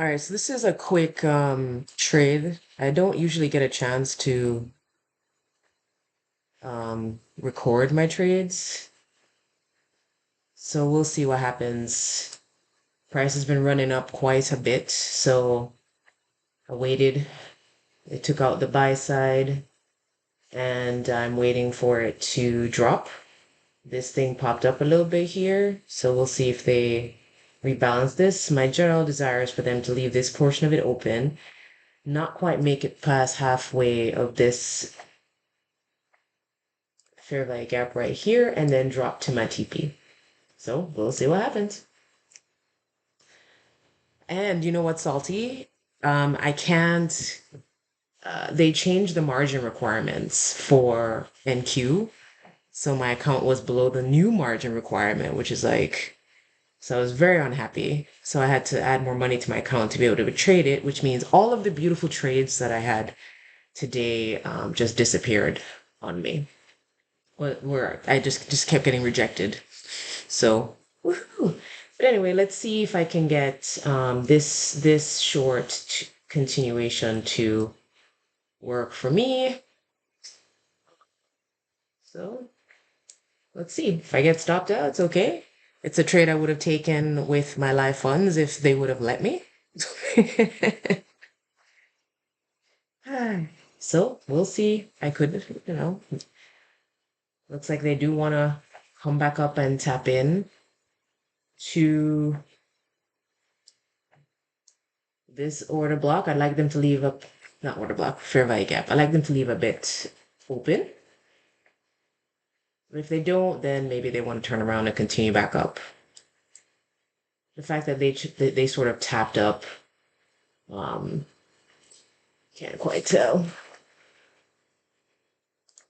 right, so this is a quick trade. I don't usually get a chance to record my trades, so we'll see what happens. Price has been running up quite a bit, so I waited. It took out the buy side, and I'm waiting for it to drop. This thing popped up a little bit here, so we'll see if they rebalance this. My general desire is for them to leave this portion of it open, not quite make it past halfway of this fair value gap right here, and then drop to my TP. So we'll see what happens. And you know what's salty? I can't. They changed the margin requirements for NQ, so my account was below the new margin requirement, which is like, so I was very unhappy. So I had to add more money to my account to be able to trade it, which means all of the beautiful trades that I had today just disappeared on me. Where I just kept getting rejected. So, woohoo. But anyway, let's see if I can get this short continuation to work for me. So let's see. If I get stopped out, it's okay. It's a trade I would have taken with my live funds if they would have let me. So we'll see. I could. Looks like they do want to come back up and tap in to this order block. I'd like them to leave up, not order block, fair value gap. I'd like them to leave a bit open. But if they don't, then maybe they want to turn around and continue back up. The fact that they sort of tapped up, um, can't quite tell.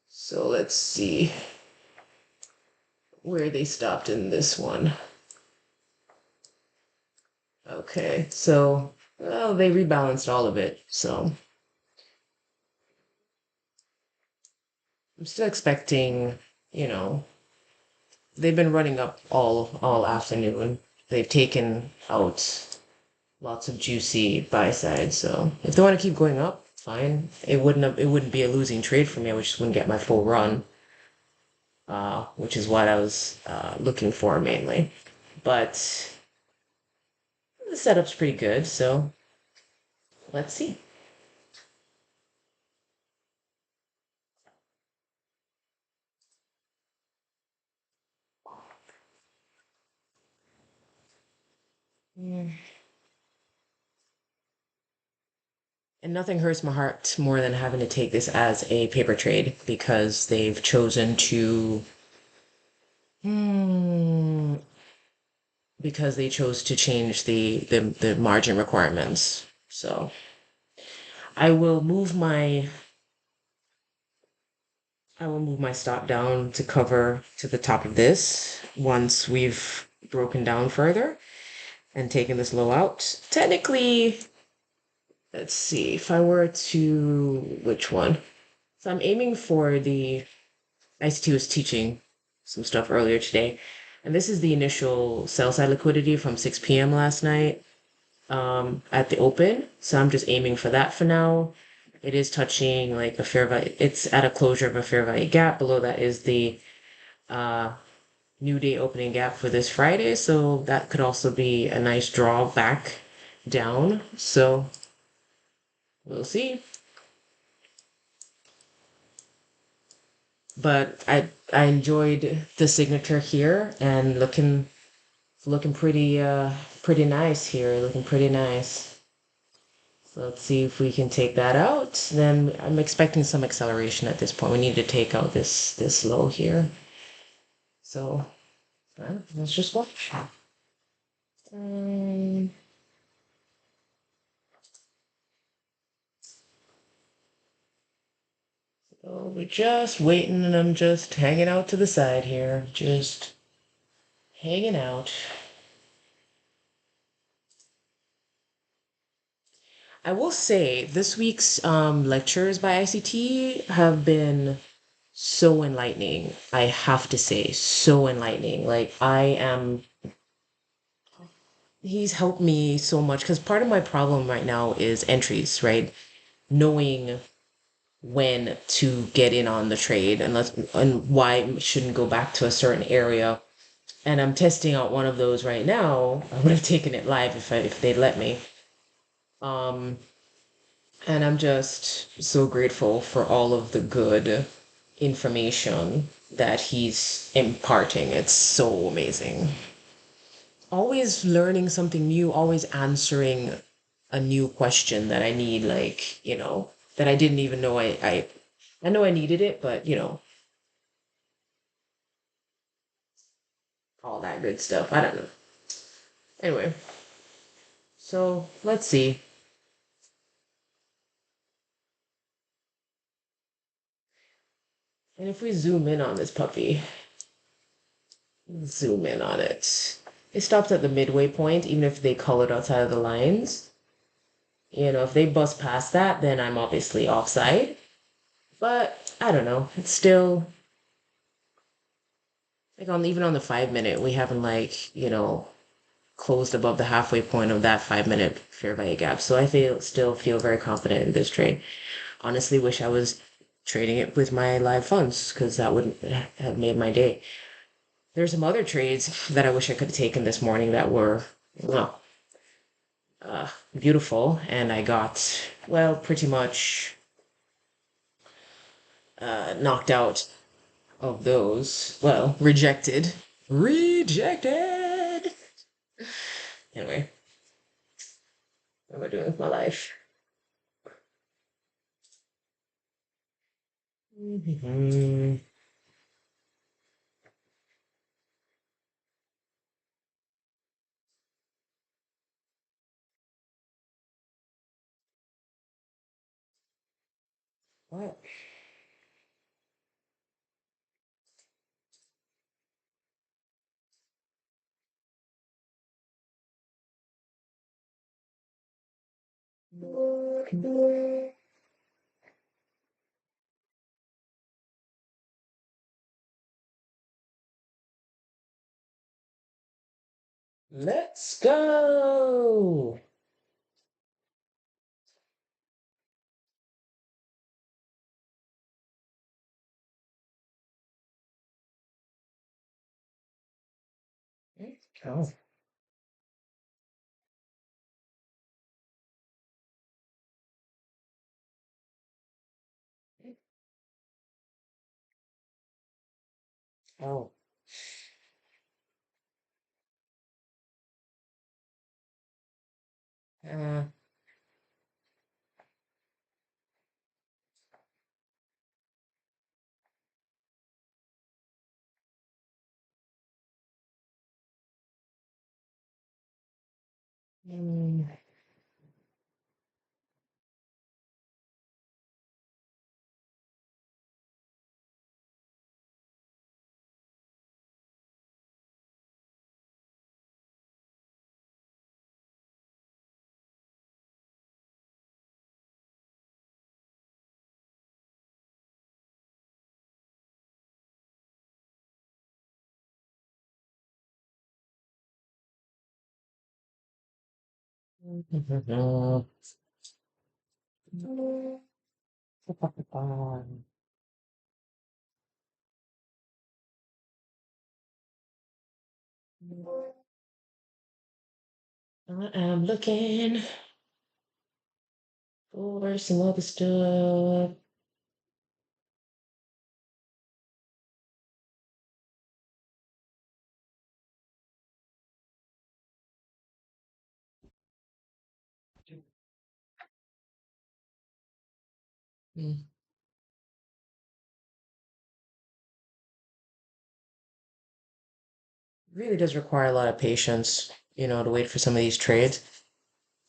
So let's see where they stopped in this one. Okay, so, well, they rebalanced all of it, so I'm still expecting, you know, they've been running up all afternoon. They've taken out lots of juicy buy side, so if they want to keep going up, fine. It wouldn't be a losing trade for me. I just wouldn't get my full run, which is what I was looking for mainly. But the setup's pretty good, so let's see. Mm. And nothing hurts my heart more than having to take this as a paper trade because they've chosen to, hmm, because they chose to change the margin requirements. So I will move my I will move my stop down to cover to the top of this once we've broken down further and taken this low out. Technically, let's see if I were to which one. So I'm aiming for the ICT was teaching some stuff earlier today, and this is the initial sell side liquidity from 6 p.m. last night at the open. So I'm just aiming for that for now. It is touching like a fair value. It's at a closure of a fair value gap. Below that is the uh, new day opening gap for this Friday. So that could also be a nice draw back down. So we'll see. But I enjoyed the signature here and looking pretty nice here. Looking pretty nice. So let's see if we can take that out. Then I'm expecting some acceleration at this point. We need to take out this low here. So let's just watch. Um, so we're just waiting, and I'm just hanging out to the side here, just hanging out. I will say this week's lectures by ICT have been so enlightening. I have to say, so enlightening. Like I am he's helped me so much because part of my problem right now is entries, right? Knowing when to get in on the trade and why I shouldn't go back to a certain area. And I'm testing out one of those right now. I would have taken it live if they'd let me. Um, and I'm just so grateful for all of the good information that he's imparting. It's so amazing. Always learning something new, always answering a new question that I need, like, that I didn't even know I know I needed it, but all that good stuff. I don't know. Anyway, so let's see. And if we zoom in on this puppy, zoom in on it. It stops at the midway point, even if they colored outside of the lines. If they bust past that, then I'm obviously offside. But I don't know. It's still like on even on the 5 minute, we haven't like, closed above the halfway point of that 5 minute fair value gap. So I still feel very confident in this trade. Honestly, wish I was trading it with my live funds because that would have made my day. There's some other trades that I wish I could have taken this morning that were, well, beautiful, and I got, well, pretty much knocked out of those. Well, rejected. Rejected! Anyway, what am I doing with my life? Mhm. What? Let's go! Oh. Oh. Uh, mm, I am looking for some other stuff. Mm. Really does require a lot of patience, to wait for some of these trades.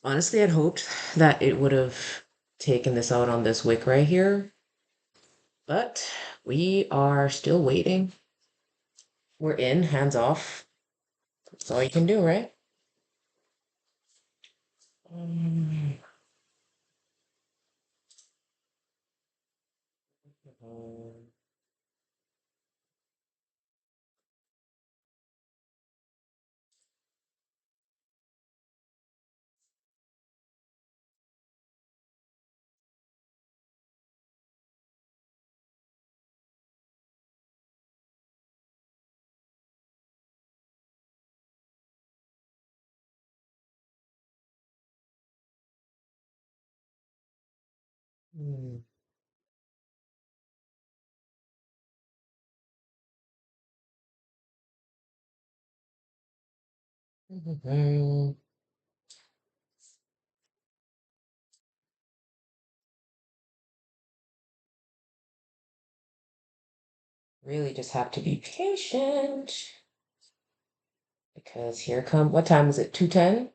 Honestly, I'd hoped that it would have taken this out on this wick right here, but we are still waiting. We're in, hands off. That's all you can do, right? Um, Mm. Mhm. Really just have to be patient because here come, what time is it? 2:10?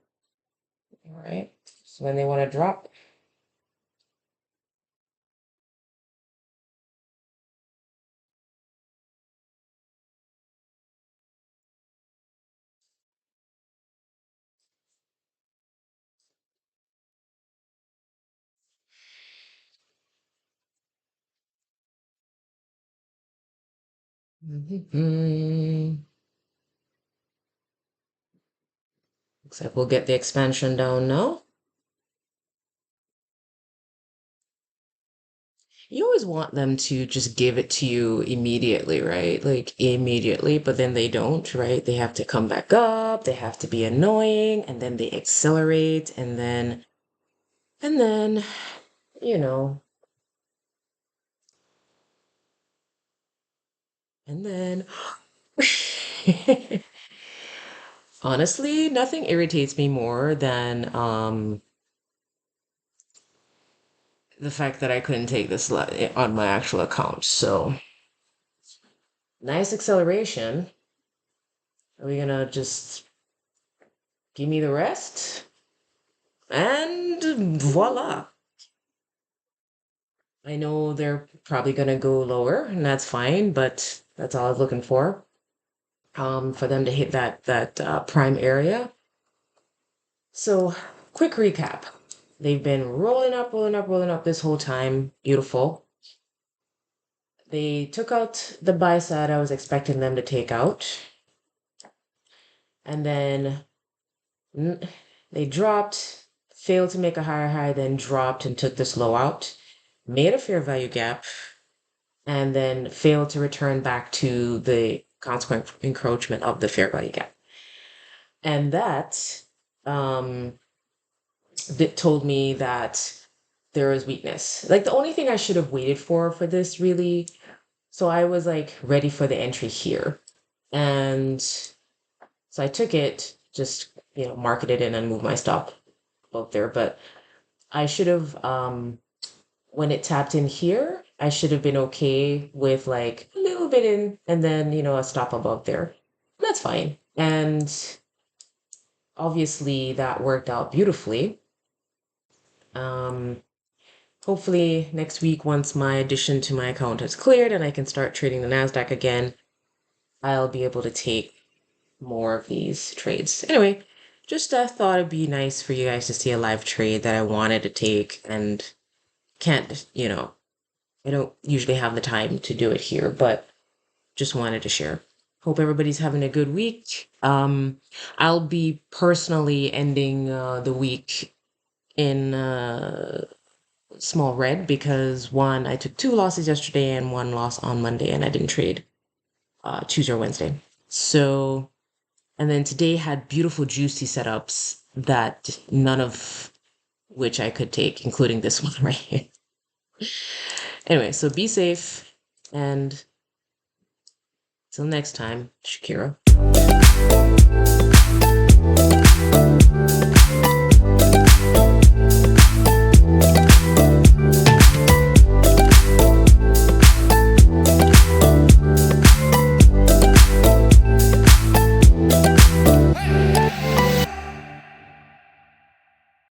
All right. So when they want to drop. Mhm. Looks like we'll get the expansion down now. You always want them to just give it to you immediately, right? Like immediately, but then they don't, right? They have to come back up, they have to be annoying, and then they accelerate, and then, you know, and then honestly, nothing irritates me more than the fact that I couldn't take this on my actual account. So, nice acceleration. Are we gonna just give me the rest? And voila. I know they're probably gonna go lower, and that's fine, but that's all I was looking for them to hit that prime area. So, quick recap. They've been rolling up, rolling up, rolling up this whole time. Beautiful. They took out the buy side I was expecting them to take out, and then they dropped, failed to make a higher high, then dropped and took this low out, made a fair value gap, and then failed to return back to the consequent encroachment of the fair value gap. And that um, that told me that there was weakness. Like the only thing I should have waited for this really. So I was like ready for the entry here, and so I took it, just market it in and move my stop out there. But I should have when it tapped in here, I should have been okay with like a little bit in and then, a stop above there. That's fine. And obviously that worked out beautifully. Um, Hopefully next week, once my addition to my account has cleared and I can start trading the NASDAQ again, I'll be able to take more of these trades. Anyway, just thought it'd be nice for you guys to see a live trade that I wanted to take and can't, I don't usually have the time to do it here, but just wanted to share. Hope everybody's having a good week. I'll be personally ending the week in small red because one, I took two losses yesterday and one loss on Monday, and I didn't trade Tuesday or Wednesday. So, and then today had beautiful, juicy setups that none of which I could take, including this one right here. Anyway, so be safe and till next time, Shakira.